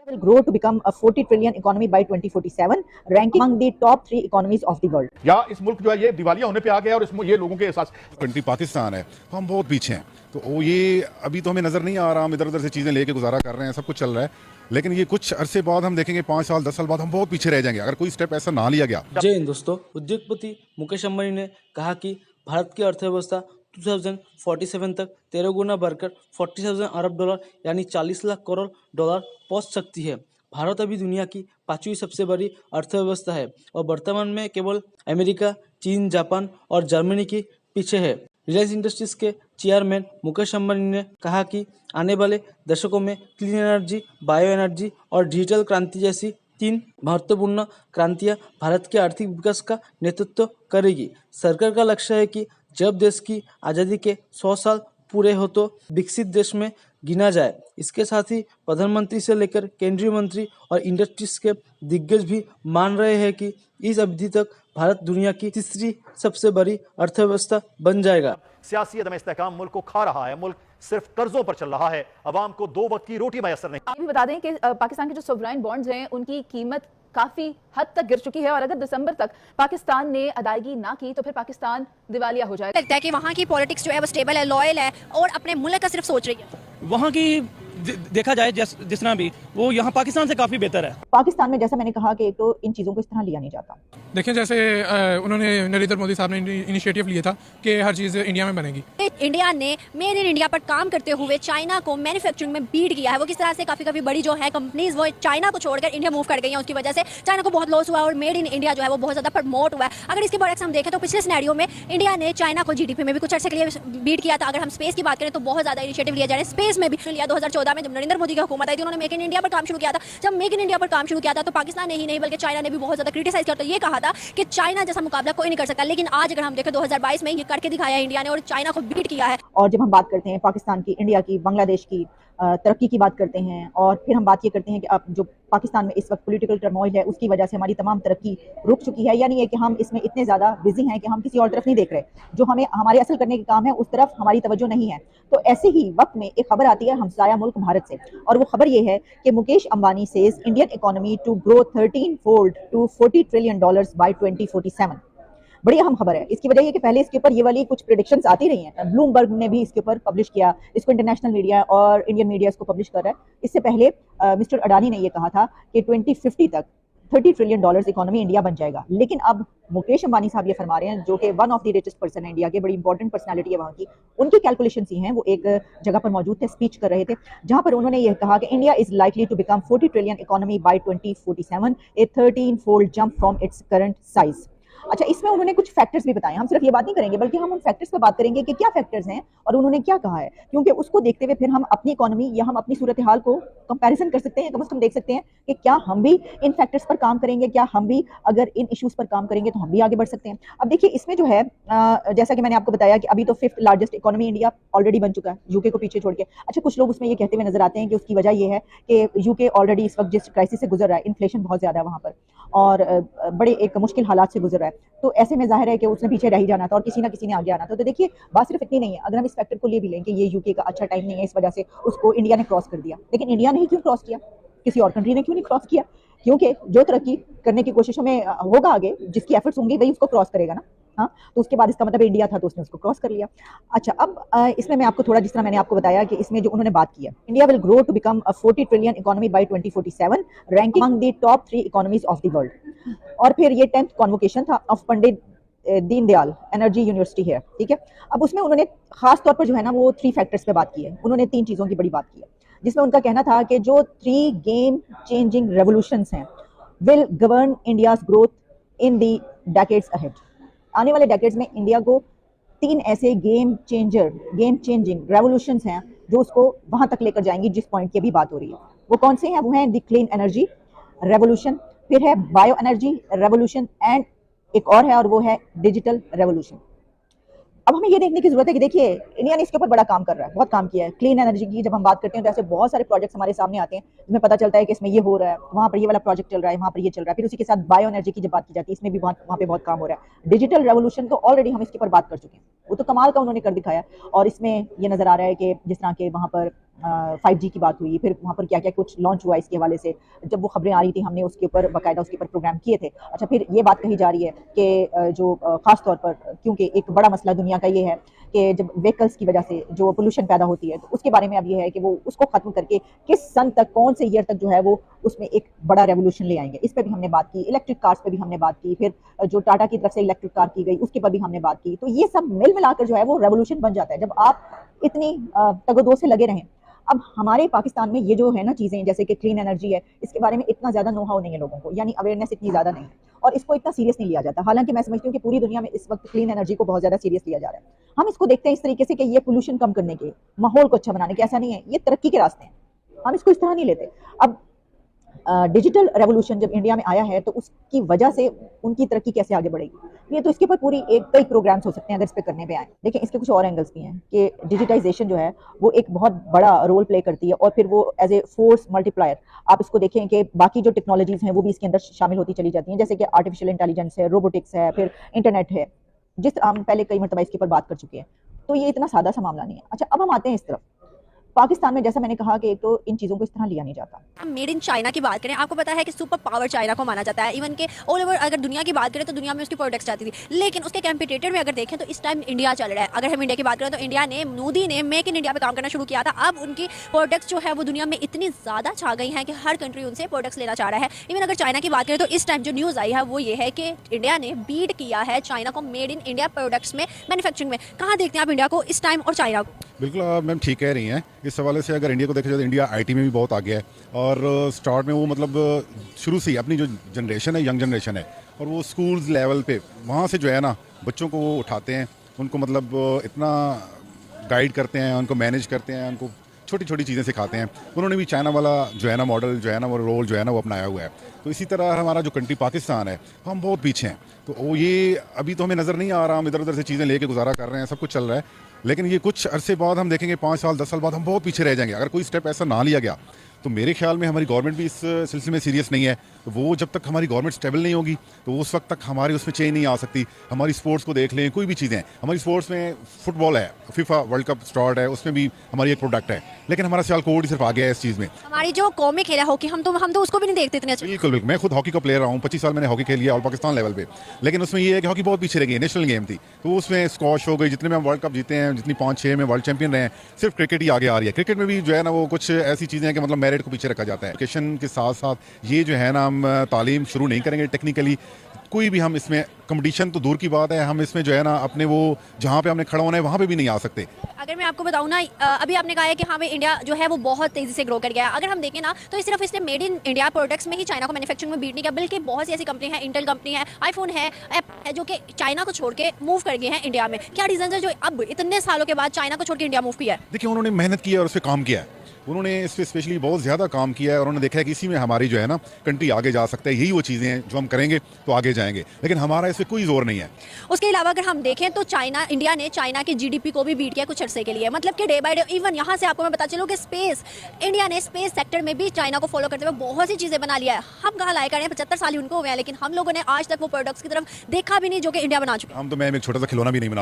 will grow to become a 40 trillion economy by 2047, ranking among the top 3 economies of the world. या इस मुल्क जो है ये दिवालिया होने पे आ गया और इसमें ये लोगों के एहसास कंट्री पाकिस्तान है तो हम बहुत पीछे हैं। तो वो ये अभी तो हमें नज़र नहीं आ रहा, हम इधर उधर से चीज़ें लेके गुजारा कर रहे हैं, सब कुछ चल रहा है, लेकिन ये कुछ अरसे बाद हम देखेंगे 5 साल 10 साल बाद हम बहुत पीछे रह जाएंगे अगर कोई स्टेप ऐसा ना लिया गया। जय हिंद दोस्तों। उद्योगपति मुकेश अंबानी ने कहा कि भारत की अर्थव्यवस्था 2047 तक 13 गुना बढ़कर 47 अरब डॉलर यानी 40 लाख करोड़ डॉलर पहुंच सकती है। भारत अभी दुनिया की 5वीं सबसे बड़ी अर्थव्यवस्था है और वर्तमान में केवल अमेरिका, चीन, जापान और जर्मनी के पीछे है। रिलायंस इंडस्ट्रीज के चेयरमैन मुकेश अंबानी ने कहा कि आने वाले दशकों में क्लीन एनर्जी, बायो एनर्जी और डिजिटल क्रांति जैसी 3 महत्वपूर्ण क्रांतियां भारत के आर्थिक विकास का नेतृत्व करेगी। सरकार का लक्ष्य है कि जब देश की आज़ादी के 100 साल पूरे हो तो विकसित देश में गिना जाए। इसके साथ ही प्रधानमंत्री से लेकर केंद्रीय मंत्री और इंडस्ट्रीज के दिग्गज भी मान रहे हैं कि इस अवधि तक भारत दुनिया की तीसरी सबसे बड़ी अर्थव्यवस्था बन जाएगा। सियासी अदम इस्तेहकाम मुल्क को खा रहा है, मुल्क सिर्फ कर्जों पर चल रहा है, अवाम को 2 वक्त की रोटी मैसर नहीं। ये भी बता दें कि पाकिस्तान के जो सोवराइन बॉन्ड्स हैं उनकी कीमत काफी हद तक गिर चुकी है और अगर दिसंबर तक पाकिस्तान ने अदायगी ना की तो फिर पाकिस्तान दिवालिया हो जाएगा। लगता है कि वहाँ की पॉलिटिक्स जो है वो स्टेबल है, लॉयल है और अपने मुल्क का सिर्फ सोच रही है। वहाँ की देखा जाए जिस तरह भी वो यहाँ पाकिस्तान से काफी बेहतर है। पाकिस्तान में जैसा मैंने कहा कि एक तो इन चीज़ों को इस तरह लिया नहीं जाता। देखिए जैसे उन्होंने नरेंद्र मोदी साहब ने इनिशिएटिव लिया था कि हर चीज़ इंडिया में बनेगी। इंडिया ने मेड इन इंडिया पर काम करते हुए चाइना को मैन्युफैक्चरिंग में बीट किया है। वो किस तरह से काफी बड़ी जो है कंपनीज वो चाइना को छोड़कर इंडिया मूव कर गई हैं। उसकी वजह से चाइना को बहुत लॉस हुआ और मेड इन इंडिया जो है वो बहुत ज्यादा प्रमोट हुआ है। अगर इसके प्रोडक्ट्स हम देखें तो पिछले सिनेरियो में इंडिया ने चाइना को जीडीपी में भी कुछ अर्से के लिए बीट किया था। अगर हम स्पेस की बात करें तो बहुत ज्यादा इनिशिएटिव लिया जा रहा है। स्पेस में भी लिया 2014 में जब नरेंद्र मोदी की हुकूमत आई थी, उन्होंने मेक इन इंडिया पर काम शुरू किया था। जब मेक इन इंडिया पर काम शुरू किया था तो पाकिस्तान ने ही नहीं बल्कि चाइना ने भी बहुत ज्यादा क्रिटिसाइज किया था। ये कहा था कि चाइना जैसा मुकाबला कोई नहीं कर सकता, लेकिन आज अगर हम देखें 2022 में ये करके दिखाया है इंडिया ने और चाइना को बीट किया है। और जब हम बात करते हैं पाकिस्तान की, इंडिया की, बांग्लादेश की तरक्की की बात करते हैं और फिर हम बात ये करते हैं कि अब जो पाकिस्तान में इस वक्त पॉलिटिकल टर्मोइल है उसकी वजह से हमारी तमाम तरक्की रुक चुकी है, यानी है कि हम इसमें इतने ज़्यादा बिजी हैं कि हम किसी और तरफ नहीं देख रहे। जो हमें हमारे असल करने के काम है उस तरफ हमारी तवज्जो नहीं है। तो ऐसे ही वक्त में एक खबर आती है हमसाया मुल्क भारत से और वो खबर ये है कि Mukesh Ambani says Indian economy to grow 13 fold to 40 trillion dollars by 2047। बड़ी अहम खबर है। इसकी वजह ये कि पहले इसके ऊपर ये वाली कुछ प्रेडिक्शंस आती रही हैं। ब्लूमबर्ग ने भी इसके ऊपर पब्लिश किया, इसको इंटरनेशनल मीडिया और इंडियन मीडिया इसको पब्लिश कर रहा है। इससे पहले मिस्टर अडानी ने ये कहा था कि 2050 तक 30 ट्रिलियन डॉलर्स इकोनॉमी इंडिया बन जाएगा। लेकिन अब मुकेश अंबानी साहब ये फरमा रहे हैं, जो कि one of the richest person है इंडिया के, बड़ी इंपॉर्टेंट पर्सनैलिटी है वहाँ की, उनकी कैलकुलेशंस ही हैं। वो एक जगह पर मौजूद थे, स्पीच कर रहे थे, जहाँ पर उन्होंने ये कहा कि India is likely to become 40 trillion economy by 2047, a 13 fold jump from its current size. अच्छा, इसमें उन्होंने कुछ फैक्टर्स भी बताए। हम सिर्फ ये बात नहीं करेंगे बल्कि हम उन फैक्टर्स पर बात करेंगे कि क्या फैक्टर्स हैं और उन्होंने क्या कहा है, क्योंकि उसको देखते हुए फिर हम अपनी इकोनॉमी या हम अपनी सूरत हाल को कंपैरिजन कर सकते हैं। कम से कम देख सकते हैं कि क्या हम भी इन फैक्टर्स पर काम करेंगे, क्या हम भी अगर इन इश्यूज पर काम करेंगे तो हम भी आगे बढ़ सकते हैं। अब देखिए इसमें जो है जैसा कि मैंने आपको बताया कि अभी तो 5th largest economy India already बन चुका है, यूके को पीछे छोड़ के। अच्छा, कुछ लोग उसमें ये कहते हुए नजर आते हैं कि उसकी वजह ये है कि यूके ऑलरेडी इस वक्त जिस क्राइसिस से गुजर रहा है, इन्फ्लेशन बहुत ज्यादा है वहाँ पर और बड़े एक मुश्किल हालात से गुजर रहा है, तो ऐसे में जाहिर है कि उसने पीछे रह ही जाना था और किसी ना किसी ने आगे आना था। तो देखिए बात सिर्फ इतनी नहीं है। अगर हम इस फैक्टर को ले भी लें कि ये यूके का अच्छा टाइम नहीं है, इस वजह से उसको इंडिया ने क्रॉस कर दिया, लेकिन इंडिया ने ही क्यों क्रॉस किया, किसी और कंट्री ने क्यों नहीं क्रॉस किया? क्योंकि जो तरक्की करने की कोशिशों में होगा आगे, जिसकी एफर्ट्स होंगी वही उसको क्रॉस करेगा ना। हाँ, तो उसके बाद इसका मतलब इंडिया था तो उसने उसको क्रॉस कर लिया। अच्छा, अब इसमें मैं आपको थोड़ा, जिस तरह मैंने आपको बताया कि इसमें जो उन्होंने बात की है, India will grow to become a 40 trillion economy by 2047, ranking among the top 3 economies of the world. और फिर ये 10th कॉन्वोकेशन था of Pandit Deendayal energy university है, ठीक है। अब उसमें उन्होंने खास तौर पर जो है ना वो 3 फैक्टर्स पे बात की है। उन्होंने 3 चीज़ों की बड़ी बात की है, जिसमें उनका कहना था कि जो 3 गेम चेंजिंग रेवोल्यूशंस हैं will govern India's growth in the decades ahead. आने वाले डेकेड्स में इंडिया को 3 ऐसे गेम चेंजिंग रेवोल्यूशंस हैं जो उसको वहां तक लेकर जाएंगी जिस पॉइंट की अभी बात हो रही है। वो कौन से हैं? वो हैं द क्लीन एनर्जी रेवोल्यूशन, फिर है बायो एनर्जी रेवोल्यूशन एंड एक और है और वो है डिजिटल रेवोल्यूशन। अब हमें ये देखने की जरूरत है कि देखिए इंडिया ने इसके ऊपर बड़ा काम कर रहा है, बहुत काम किया है। क्लीन एनर्जी की जब हम बात करते हैं तो ऐसे बहुत सारे प्रोजेक्ट्स हमारे सामने आते हैं जिसमें पता चलता है कि इसमें ये हो रहा है, वहाँ पर ये वाला प्रोजेक्ट चल रहा है, वहाँ पर ये चल रहा है। फिर उसी के साथ बायो एनर्जी की जब बात की जाती है इसमें भी वहाँ पे बहुत काम हो रहा है। डिजिटल रेवोल्यूशन तो ऑलरेडी हम इसके ऊपर बात कर चुके हैं, वो तो कमाल का उन्होंने कर दिखाया। और इसमें ये नजर आ रहा है कि जिस तरह के वहाँ पर 5G की बात हुई, फिर वहाँ पर क्या क्या कुछ लॉन्च हुआ इसके हवाले से, जब वो खबरें आ रही थी हमने उसके ऊपर बाकायदा उसके ऊपर प्रोग्राम किए थे। अच्छा, फिर ये बात कही जा रही है कि जो ख़ास तौर पर, क्योंकि एक बड़ा मसला दुनिया का ये है कि जब व्हीकल्स की वजह से जो पोल्यूशन पैदा होती है, तो उसके बारे में अब ये है कि वो उसको ख़त्म करके किस सन तक, कौन से ईयर तक जो है वो उसमें एक बड़ा रेवोल्यूशन ले आएंगे। इस पर भी हमने बात की, इलेक्ट्रिक कार्स पे भी हमने बात की, फिर जो टाटा की तरफ से इलेक्ट्रिक कार की गई उसके पर भी हमने बात की। तो ये सब मिल मिलाकर जो है वो रेवोल्यूशन बन जाता है जब आप इतनी तगदो से लगे रहें। अब हमारे पाकिस्तान में ये जो है ना चीज़ें, जैसे कि क्लीन एनर्जी है, इसके बारे में इतना ज़्यादा नो हाउ नहीं है लोगों को, यानी अवेयरनेस इतनी ज़्यादा नहीं है और इसको इतना सीरियस नहीं लिया जाता। हालांकि मैं समझती हूँ कि पूरी दुनिया में इस वक्त क्लीन एनर्जी को बहुत ज़्यादा सीरियस लिया जा रहा है। हम इसको देखते हैं इस तरीके से कि ये पोल्यूशन कम करने के, माहौल को अच्छा बनाने के, ऐसा नहीं है, ये तरक्की के रास्ते हैं। हम इसको इस तरह नहीं लेते। अब डिजिटल रेवोल्यूशन जब इंडिया में आया है तो उसकी वजह से उनकी तरक्की कैसे आगे बढ़ेगी, ये तो इसके ऊपर पूरी कई प्रोग्राम्स हो सकते हैं अगर इस पे करने पे आए। देखिए, इसके कुछ और एंगल्स भी हैं कि डिजिटाइजेशन जो है वो एक बहुत बड़ा रोल प्ले करती है और फिर वो एज ए फोर्स मल्टीप्लायर आप इसको देखें कि बाकी जो टेक्नोलॉजीज हैं वो भी इसके अंदर शामिल होती चली जाती हैं, जैसे कि आर्टिफिशियल इंटेलिजेंस है, रोबोटिक्स है, फिर इंटरनेट है, जिस हम पहले कई मरतबा इसके ऊपर बात कर चुके हैं। तो ये इतना सादा सा मामला नहीं है। अच्छा, अब हम आते हैं इस तरफ। पाकिस्तान में जैसा मैंने कहा कि एक तो इन चीज़ों को इस तरह लिया नहीं जाता। हम मेड इन चाइना की बात करें, आपको पता है कि सुपर पावर चाइना को माना जाता है। इवन के ऑल ओवर अगर दुनिया की बात करें तो दुनिया में उसकी प्रोडक्ट्स जाती थी, लेकिन उसके कंपटीटर में अगर देखें तो इस टाइम इंडिया चल रहा है। अगर हम इंडिया की बात करें तो इंडिया ने, मोदी ने मेक इन इंडिया पे काम करना शुरू किया था। अब उनकी प्रोडक्ट्स जो है वो दुनिया में इतनी ज़्यादा छा गई हैं कि हर कंट्री उनसे प्रोडक्ट्स लेना चाह रहा है। इवन अगर चाइना की बात करें तो इस टाइम जो न्यूज़ आई है वो ये है कि इंडिया ने बीट किया है चाइना को मेड इन इंडिया प्रोडक्ट्स में, मैन्युफैक्चरिंग में। कहाँ देखते हैं आप इंडिया को इस टाइम और चाइना को? बिल्कुल, मैम ठीक कह रही हैं। इस हवाले से अगर इंडिया को देखा जाए तो इंडिया आईटी में भी बहुत आगे है और स्टार्ट में वो मतलब शुरू से ही अपनी जो जनरेशन है, यंग जनरेशन है, और वो स्कूल्स लेवल पे वहाँ से जो है ना बच्चों को वो उठाते हैं, उनको मतलब इतना गाइड करते हैं, उनको मैनेज करते हैं, उनको छोटी छोटी चीज़ें सिखाते हैं। उन्होंने भी चाइना वाला जो है ना मॉडल जो है ना वो रोल जो है ना वो अपनाया हुआ है। तो इसी तरह हमारा जो कंट्री पाकिस्तान है हम बहुत पीछे हैं। तो वो ये अभी तो हमें नज़र नहीं आ रहा, हम इधर उधर से चीज़ें लेके गुजारा कर रहे हैं, सब कुछ चल रहा है, लेकिन ये कुछ अरसे बाद हम देखेंगे 5 साल 10 साल बाद हम बहुत पीछे रह जाएंगे अगर कोई स्टेप ऐसा ना लिया गया। तो मेरे ख्याल में हमारी गवर्नमेंट भी इस सिलसिले में सीरियस नहीं है। तो वो जब तक हमारी गवर्नमेंट स्टेबल नहीं होगी तो उस वक्त तक हमारी उसमें चेंज नहीं आ सकती। हमारी स्पोर्ट्स को देख लें, कोई भी चीज़ें, हमारी स्पोर्ट्स में फुटबॉल है, फीफा वर्ल्ड कप स्टार्ट है, उसमें भी हमारी एक प्रोडक्ट है, लेकिन हमारा सियालकोट ही सिर्फ आ गया है इस चीज़ में। हमारी जो कौमी खेल है हॉकी, हम तो उसको भी नहीं देखते इतने अच्छे। बिल्कुल बिल्कुल, मैं खुद हॉकी का प्लेयर रहा हूँ, 25 साल मैंने हॉकी खेली है और पाकिस्तान लेवल पे, लेकिन उसमें ये है कि हॉकी बहुत पीछे रह गई, नेशनल गेम थी। तो उसमें स्क्वॉश हो गई, जितने में हम वर्ल्ड कप जीते हैं, जितनी 5-6 में वर्ल्ड चैंपियन रहे हैं, सिर्फ क्रिकेट ही आगे आ रही है। क्रिकेट में भी जो है ना वो कुछ ऐसी चीज़ें हैं कि मतलब मेरिट को पीछे रखा जाता है। एजुकेशन के साथ साथ ये जो है ना हम तालीम शुरू नहीं करेंगे टेक्निकली, कोई भी हम इसमें कंपटीशन तो दूर की बात है, हम इसमें जो है ना अपने वो जहाँ पे हमने खड़ा होना है वहाँ पे भी नहीं आ सकते। अगर मैं आपको बताऊं ना, अभी आपने कहा है कि हाँ भाई इंडिया जो है वो बहुत तेजी से ग्रो कर गया है। अगर हम देखें ना तो सिर्फ इसने मेड इन इंडिया प्रोडक्ट्स में ही चाइना को मैन्युफैक्चरिंग में बीट नहीं किया, बल्कि बहुत सी ऐसी कंपनी है, इंटेल कंपनी है, आईफोन है, एप्पल है, जो कि चाइना को छोड़ के मूव कर गए हैं इंडिया में। क्या रीजन है जो अब इतने सालों के बाद चाइना को छोड़ के इंडिया मूव किया है? देखिए, उन्होंने मेहनत की है और उस पर काम किया है, उन्होंने इस पर स्पेशली बहुत ज़्यादा काम किया है और उन्होंने देखा है कि इसी में हमारी जो है ना कंट्री आगे जा सकता है। यही वो चीज़ें हैं जो हम करेंगे तो आगे जाएंगे, लेकिन हमारा इस पर कोई जोर नहीं है। उसके अलावा अगर हम देखें तो इंडिया ने चाइना की जीडीपी को भी बीट किया कुछ अरसे के लिए, मतलब कि डे बाय डे। इवन यहाँ से आपको मैं बता चलूँ कि इंडिया ने स्पेस सेक्टर में भी चाइना को फॉलो करते हुए बहुत सी चीज़ें बना लिया है। हम कहाँ लाए करें, 75 साल ही उनको हुए हैं, लेकिन हम लोगों ने आज तक वो प्रोडक्ट्स की तरफ देखा भी नहीं जो कि इंडिया बना चुके हैं। हम तो मैं एक छोटा सा खिलौना भी नहीं बना